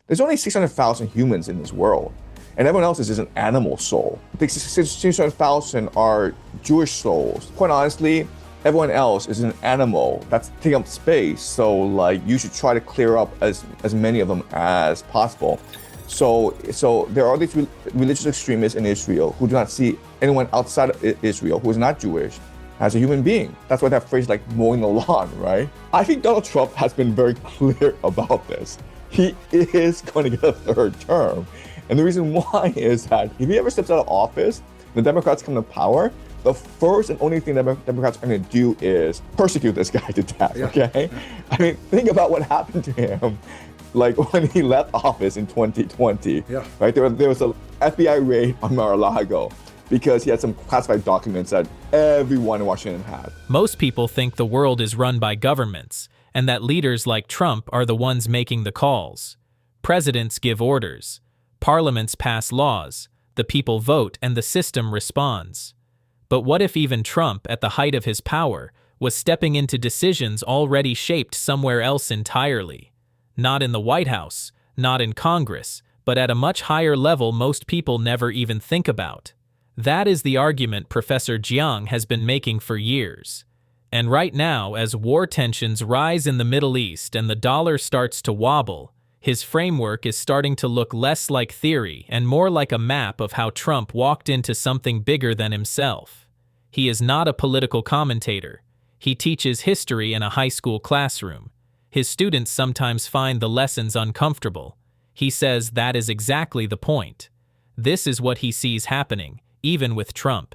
There's only 600,000 humans in this world, and everyone else is just an animal soul. The 600,000 are Jewish souls. Quite honestly, everyone else is an animal that's taking up space. So like you should try to clear up as many of them as possible. So there are these religious extremists in Israel who do not see anyone outside of Israel who is not Jewish as a human being. That's why that phrase like mowing the lawn, right? I think Donald Trump has been very clear about this. He is going to get a third term. And the reason why is that if he ever steps out of office, the Democrats come to power, the first and only thing that Democrats are going to do is persecute this guy to death, okay? I mean, think about what happened to him like when he left office in 2020, right? There was an FBI raid on Mar-a-Lago because he had some classified documents that everyone in Washington had. Most people think the world is run by governments, and that leaders like Trump are the ones making the calls. Presidents give orders. Parliaments pass laws. The people vote, and the system responds. But what if even Trump, at the height of his power, was stepping into decisions already shaped somewhere else entirely? Not in the White House, not in Congress, but at a much higher level most people never even think about. That is the argument Professor Jiang has been making for years. And right now, as war tensions rise in the Middle East and the dollar starts to wobble, his framework is starting to look less like theory and more like a map of how Trump walked into something bigger than himself. He is not a political commentator. He teaches history in a high school classroom. His students sometimes find the lessons uncomfortable. He says that is exactly the point. This is what he sees happening, even with Trump.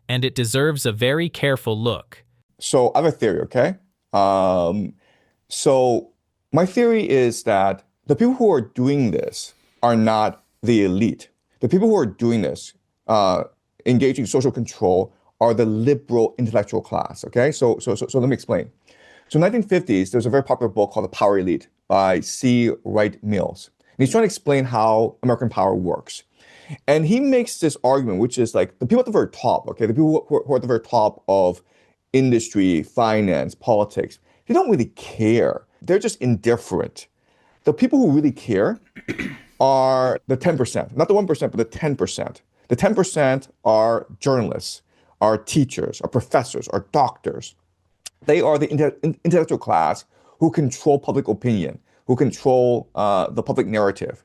And it deserves a very careful look. So I have a theory, okay? So my theory is that the people who are doing this are not the elite. The people who are doing this, engaging social control, are the liberal intellectual class, okay? So let me explain. So in the 1950s, there was a very popular book called The Power Elite by C. Wright Mills. And he's trying to explain how American power works. And he makes this argument, which is like the people at the very top, okay? The people who are at the very top of industry, finance, politics, they don't really care. They're just indifferent. The people who really care are the 10%, not the 1%, but the 10%. The 10% are journalists, are teachers, are professors, are doctors. They are the intellectual class who control public opinion, who control the public narrative.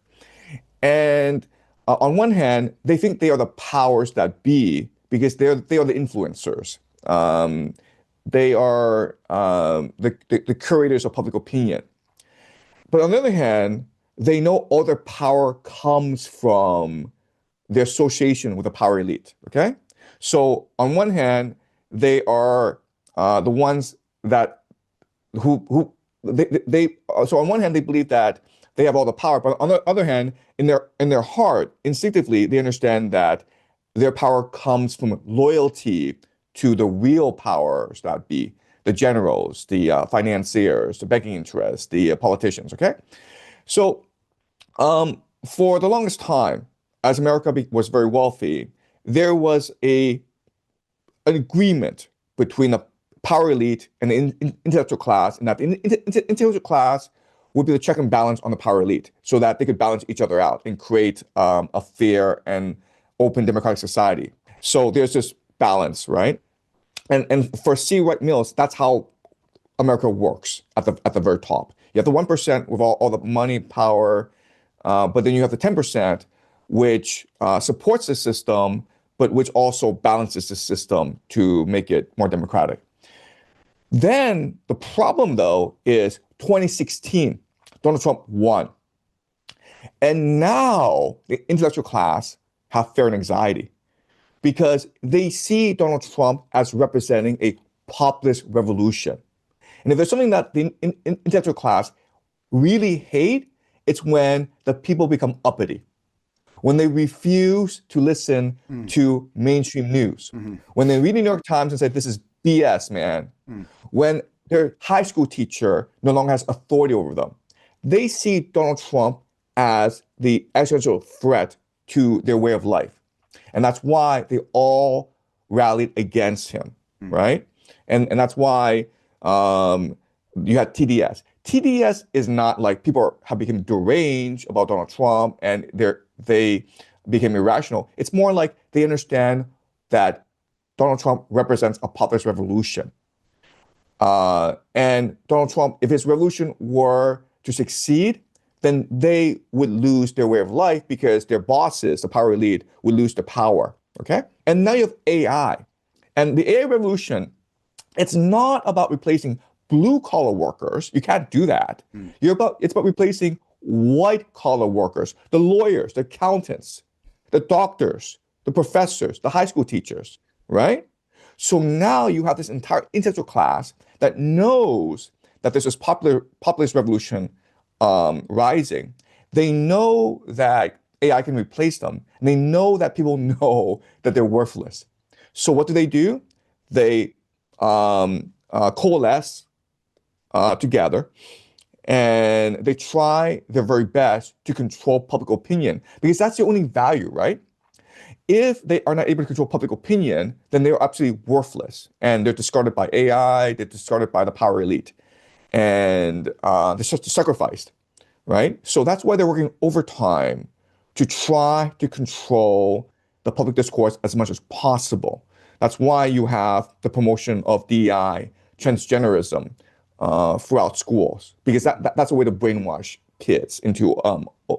And on one hand, they think they are the powers that be because they are the influencers. They are the curators of public opinion. But on the other hand, they know all their power comes from their association with the power elite, okay? So on one hand, they are the ones that so on one hand, they believe that they have all the power, but on the other hand, in their heart, instinctively, they understand that their power comes from loyalty to the real powers that be, the generals, the financiers, the banking interests, the politicians, okay? So for the longest time, as America was very wealthy, there was an agreement between the power elite and the intellectual class, and that the intellectual class would be the check and balance on the power elite so that they could balance each other out and create a fair and open democratic society. So there's this balance, right? And for C. Wright Mills, that's how America works at the very top. You have the 1% with all the money, power, but then you have the 10%, which supports the system, but which also balances the system to make it more democratic. Then the problem, though, is 2016, Donald Trump won. And now the intellectual class have fear and anxiety because they see Donald Trump as representing a populist revolution. And if there's something that the intellectual class really hate, it's when the people become uppity, when they refuse to listen to mainstream news, when they read the New York Times and say, this is BS, man, when their high school teacher no longer has authority over them. They see Donald Trump as the existential threat to their way of life. And that's why they all rallied against him, right? And that's why you had TDS. TDS is not like have become deranged about Donald Trump and they became irrational. It's more like they understand that Donald Trump represents a populist revolution. And Donald Trump, if his revolution were to succeed, then they would lose their way of life because their bosses, the power elite, would lose the power. Okay? And now you have AI. And the AI revolution, it's not about replacing blue collar workers. You can't do that. It's about replacing white collar workers, the lawyers, the accountants, the doctors, the professors, the high school teachers, right? So now you have this entire intellectual class that knows that there's this populist revolution rising. They know that AI can replace them, and they know that people know that they're worthless. So what do? They coalesce together, and they try their very best to control public opinion because that's the only value, right? If they are not able to control public opinion, then they're absolutely worthless, and they're discarded by AI, they're discarded by the power elite, and they're just sacrificed, right? So that's why they're working overtime to try to control the public discourse as much as possible. That's why you have the promotion of DEI, transgenderism throughout schools, because that's a way to brainwash kids into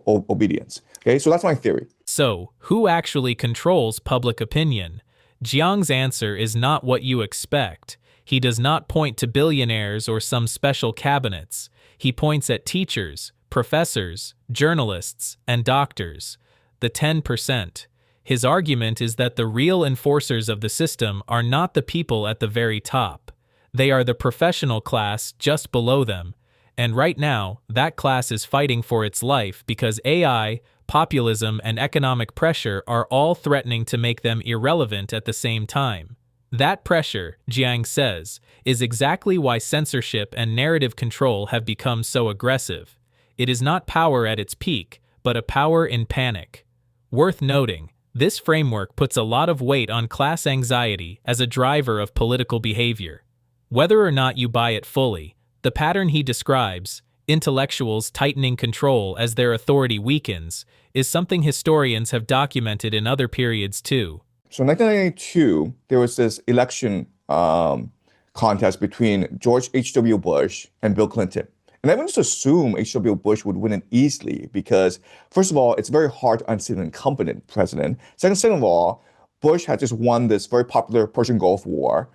obedience. Okay, so that's my theory. So, who actually controls public opinion? Jiang's answer is not what you expect. He does not point to billionaires or some special cabinets. He points at teachers, professors, journalists, and doctors, the 10%. His argument is that the real enforcers of the system are not the people at the very top. They are the professional class just below them. And right now, that class is fighting for its life because AI, populism, and economic pressure are all threatening to make them irrelevant at the same time. That pressure, Jiang says, is exactly why censorship and narrative control have become so aggressive. It is not power at its peak, but a power in panic. Worth noting, this framework puts a lot of weight on class anxiety as a driver of political behavior. Whether or not you buy it fully, the pattern he describes, intellectuals tightening control as their authority weakens, is something historians have documented in other periods too. So in 1992, there was this election contest between George H.W. Bush and Bill Clinton. And everyone just assumed H.W. Bush would win it easily because, first of all, it's very hard to unseat an incumbent president. Second of all, Bush had just won this very popular Persian Gulf War.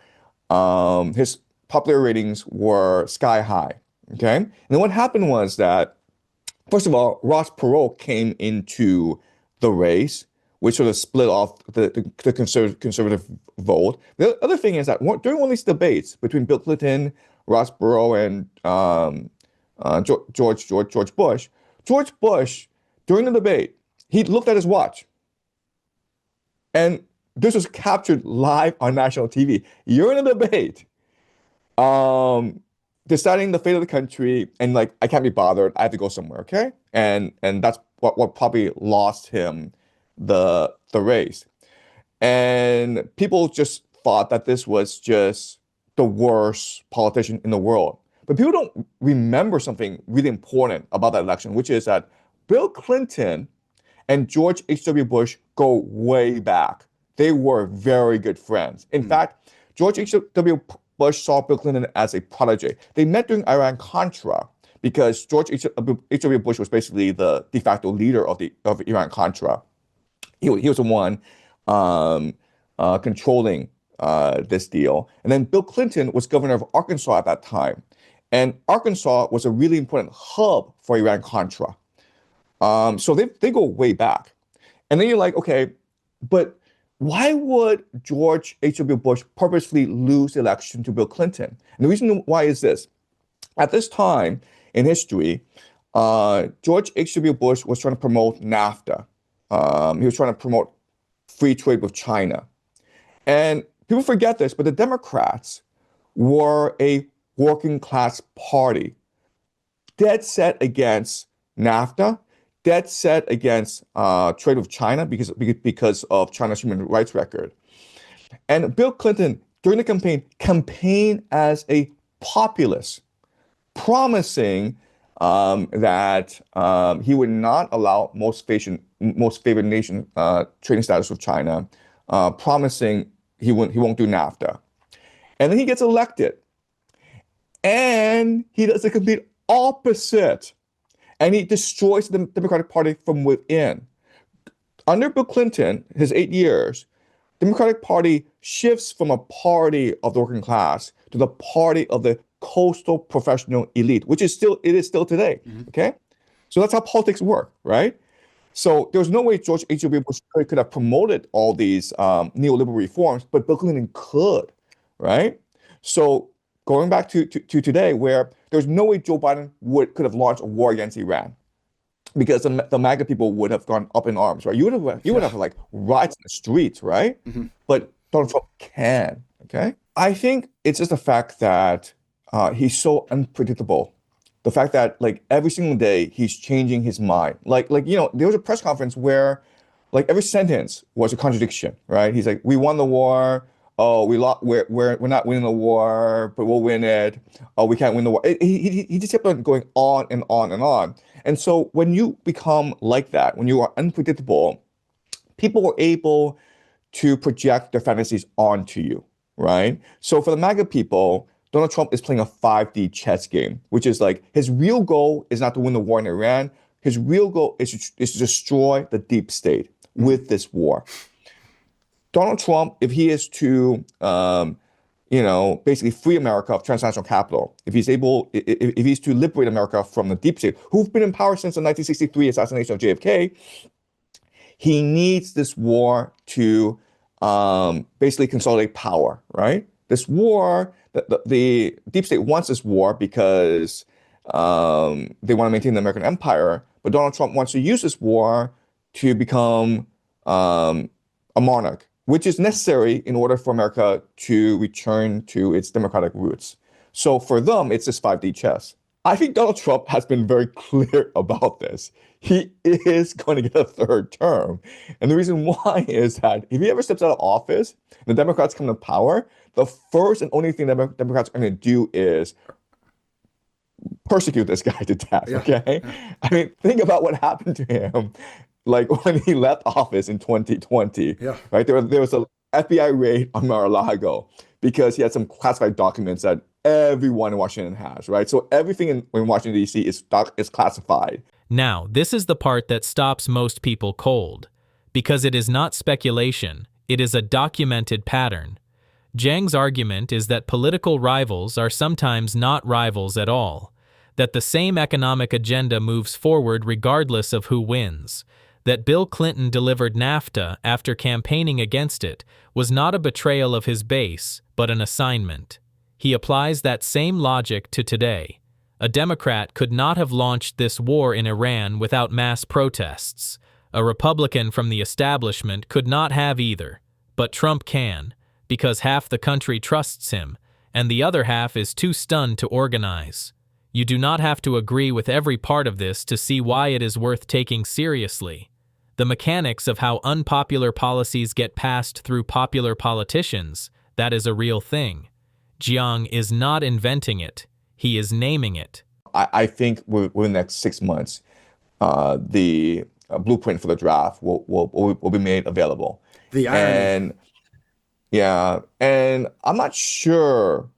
His popular ratings were sky high, okay? And then what happened was that, first of all, Ross Perot came into the race, which sort of split off the conservative vote. The other thing is that during one of these debates between Bill Clinton, Ross Perot, and George Bush, during the debate, he looked at his watch. And this was captured live on national TV. You're in a debate, deciding the fate of the country, and like, I can't be bothered. I have to go somewhere, okay? And that's what probably lost him the race. And people just thought that this was just the worst politician in the world. But people don't remember something really important about that election, which is that Bill Clinton and George H.W. Bush go way back. They were very good friends. In fact, George H.W. Bush saw Bill Clinton as a protege. They met during Iran-Contra because George H.W. Bush was basically the de facto leader of Iran-Contra. He was the one controlling this deal. And then Bill Clinton was governor of Arkansas at that time. And Arkansas was a really important hub for Iran-Contra. So they go way back. And then you're like, okay, but why would George H.W. Bush purposefully lose the election to Bill Clinton? And the reason why is this. At this time in history, George H.W. Bush was trying to promote NAFTA. He was trying to promote free trade with China. And people forget this, but the Democrats were a working class party, dead set against NAFTA, dead set against trade with China because of China's human rights record. And Bill Clinton, during the campaign as a populist, promising that he would not allow most favored nation trading status with China, promising he won't do NAFTA. And then he gets elected, and he does the complete opposite, and he destroys the Democratic Party from within. Under Bill Clinton, his 8 years, Democratic Party shifts from a party of the working class to the party of the coastal professional elite, which is still today. Okay, so that's how politics work, right? So there's no way George H.W. Bush could have promoted all these neoliberal reforms, but Bill Clinton could, right? So going back to today, where there's no way Joe Biden could have launched a war against Iran, because the MAGA people would have gone up in arms, right? You would have like riots in the streets, right? But Donald Trump can. Okay, I think it's just the fact that he's so unpredictable. The fact that like every single day he's changing his mind. Like there was a press conference where like every sentence was a contradiction, right? He's like, "We won the war. Oh, we lost. We're not winning the war, but we'll win it. Oh, we can't win the war." He just kept on going on and on and on. And so when you become like that, when you are unpredictable, people are able to project their fantasies onto you, right? So for the MAGA people, Donald Trump is playing a 5D chess game, which is like his real goal is not to win the war in Iran. His real goal is to destroy the deep state with this war. Donald Trump, if he is to, basically free America of transnational capital, if he's to liberate America from the deep state, who've been in power since the 1963 assassination of JFK, he needs this war to basically consolidate power, right? This war, the deep state wants this war because they want to maintain the American empire, but Donald Trump wants to use this war to become a monarch, which is necessary in order for America to return to its democratic roots. So for them, it's this 5D chess. I think Donald Trump has been very clear about this. He is going to get a third term. And the reason why is that if he ever steps out of office and the Democrats come to power, the first and only thing that Democrats are going to do is persecute this guy to death, okay? Yeah. I mean, think about what happened to him like when he left office in 2020, right? There was an FBI raid on Mar-a-Lago because he had some classified documents that everyone in Washington has, right? So everything in Washington, D.C. is classified. Now, this is the part that stops most people cold, because it is not speculation, it is a documented pattern. Jiang's argument is that political rivals are sometimes not rivals at all, that the same economic agenda moves forward regardless of who wins, that Bill Clinton delivered NAFTA after campaigning against it was not a betrayal of his base, but an assignment. He applies that same logic to today. A Democrat could not have launched this war in Iran without mass protests. A Republican from the establishment could not have either. But Trump can, because half the country trusts him, and the other half is too stunned to organize. You do not have to agree with every part of this to see why it is worth taking seriously. The mechanics of how unpopular policies get passed through popular politicians, that is a real thing. Jiang is not inventing it. He is naming it. I think within the next 6 months, the blueprint for the draft will be made available. The irony. And I'm not sure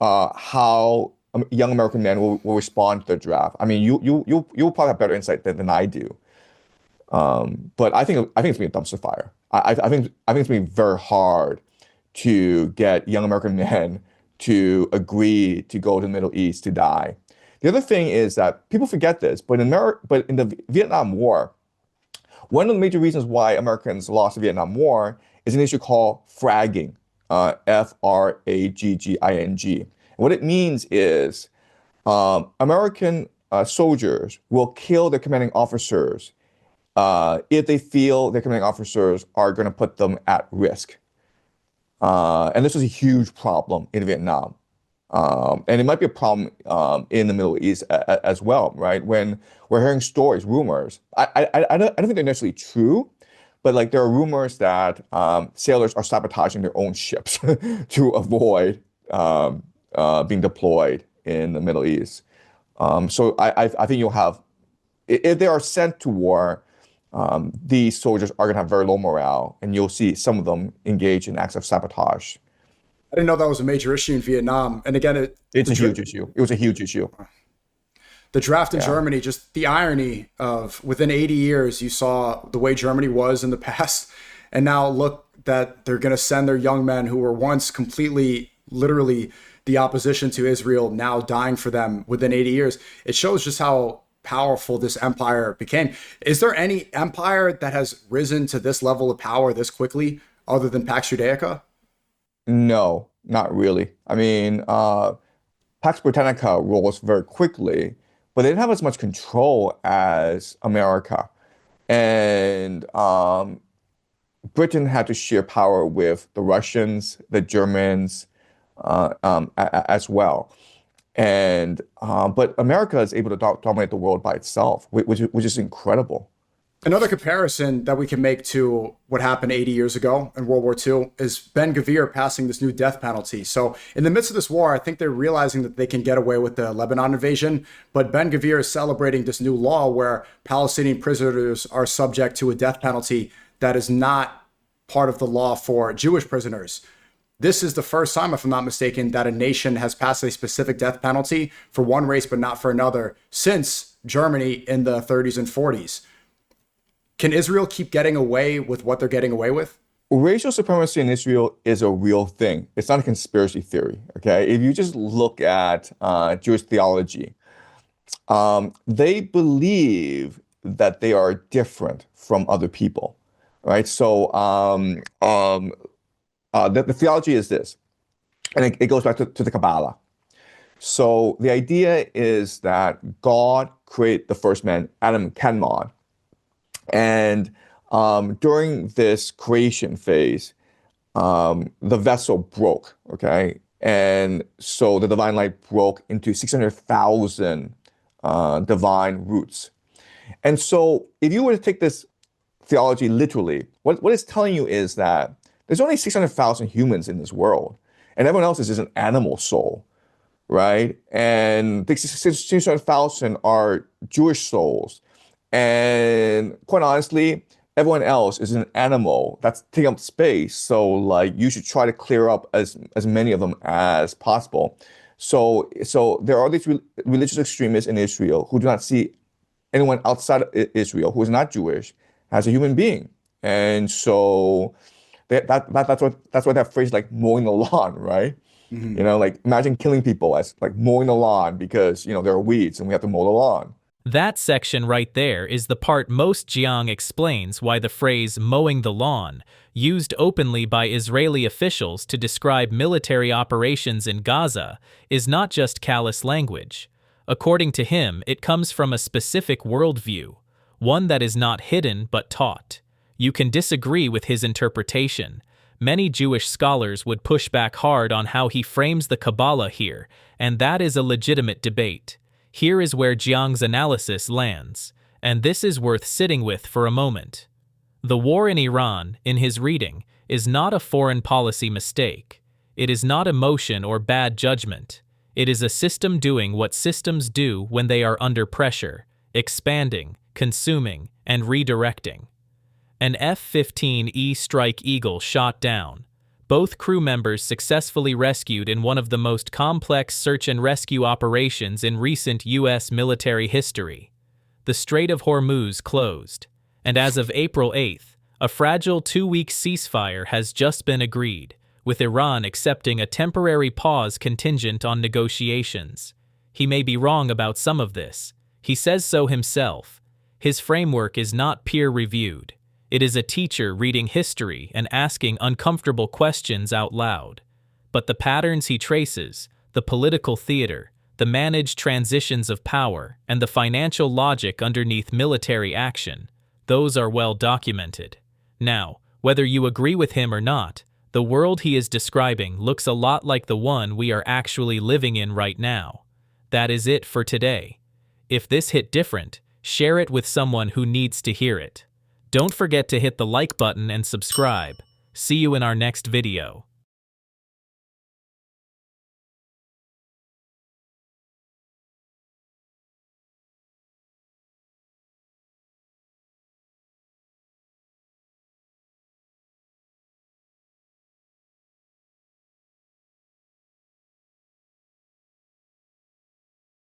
how young American men will respond to the draft. I mean, you'll probably have better insight than I do. But I think it's gonna be a dumpster fire. I think it's gonna be very hard to get young American men to agree to go to the Middle East to die. The other thing is that people forget this, but in the Vietnam War, one of the major reasons why Americans lost the Vietnam War is an issue called fragging, Fragging. And what it means is American soldiers will kill their commanding officers if they feel their commanding officers are going to put them at risk. And this was a huge problem in Vietnam. And it might be a problem in the Middle East as well, right? When we're hearing stories, rumors, I don't think they're necessarily true, but like there are rumors that sailors are sabotaging their own ships to avoid being deployed in the Middle East. So I think you'll have, if they are sent to war, these soldiers are going to have very low morale, and you'll see some of them engage in acts of sabotage. I didn't know that was a major issue in Vietnam. And again, It's a huge issue. It was a huge issue. the draft in Yeah. Germany, just the irony of within 80 years, you saw the way Germany was in the past. And now look that they're going to send their young men who were once completely, literally the opposition to Israel, now dying for them within 80 years. It shows just how powerful this empire became. Is there any empire that has risen to this level of power this quickly other than Pax Judaica? No, not really. I mean, Pax Britannica rose very quickly, but they didn't have as much control as America. And Britain had to share power with the Russians, the Germans, as well. And but America is able to dominate the world by itself, which is incredible. Another comparison that we can make to what happened 80 years ago in World War II is Ben-Gvir passing this new death penalty. So in the midst of this war, I think they're realizing that they can get away with the Lebanon invasion, but Ben-Gvir is celebrating this new law where Palestinian prisoners are subject to a death penalty that is not part of the law for Jewish prisoners. This is the first time, if I'm not mistaken, that a nation has passed a specific death penalty for one race but not for another since Germany in the 30s and 40s. Can Israel keep getting away with what they're getting away with? Racial supremacy in Israel is a real thing. It's not a conspiracy theory, okay? If you just look at Jewish theology, they believe that they are different from other people, right? So the theology is this, and it goes back to the Kabbalah. So the idea is that God created the first man, Adam Kadmon, and during this creation phase, the vessel broke, okay? And so the divine light broke into 600,000 divine roots. And so if you were to take this theology literally, what it's telling you is that there's only 600,000 humans in this world, and everyone else is just an animal soul, right? And the 600,000 are Jewish souls. And quite honestly, everyone else is an animal that's taking up space. So like you should try to clear up as many of them as possible. So there are these religious extremists in Israel who do not see anyone outside of Israel who is not Jewish as a human being. And so that's why that phrase like mowing the lawn, right? Mm-hmm. You know, like imagine killing people as like mowing the lawn because, you know, there are weeds and we have to mow the lawn. That section right there is the part most Jiang explains why the phrase mowing the lawn, used openly by Israeli officials to describe military operations in Gaza, is not just callous language. According to him, it comes from a specific worldview, one that is not hidden but taught. You can disagree with his interpretation. Many Jewish scholars would push back hard on how he frames the Kabbalah here, and that is a legitimate debate. Here is where Jiang's analysis lands, and this is worth sitting with for a moment. The war in Iran, in his reading, is not a foreign policy mistake. It is not emotion or bad judgment. It is a system doing what systems do when they are under pressure, expanding, consuming, and redirecting. An F-15E Strike Eagle shot down. Both crew members successfully rescued in one of the most complex search and rescue operations in recent U.S. military history. The Strait of Hormuz closed, and as of April 8th, a fragile 2-week ceasefire has just been agreed, with Iran accepting a temporary pause contingent on negotiations. He may be wrong about some of this. He says so himself. His framework is not peer-reviewed. It is a teacher reading history and asking uncomfortable questions out loud. But the patterns he traces, the political theater, the managed transitions of power, and the financial logic underneath military action, those are well documented. Now, whether you agree with him or not, the world he is describing looks a lot like the one we are actually living in right now. That is it for today. If this hit different, share it with someone who needs to hear it. Don't forget to hit the like button and subscribe. See you in our next video.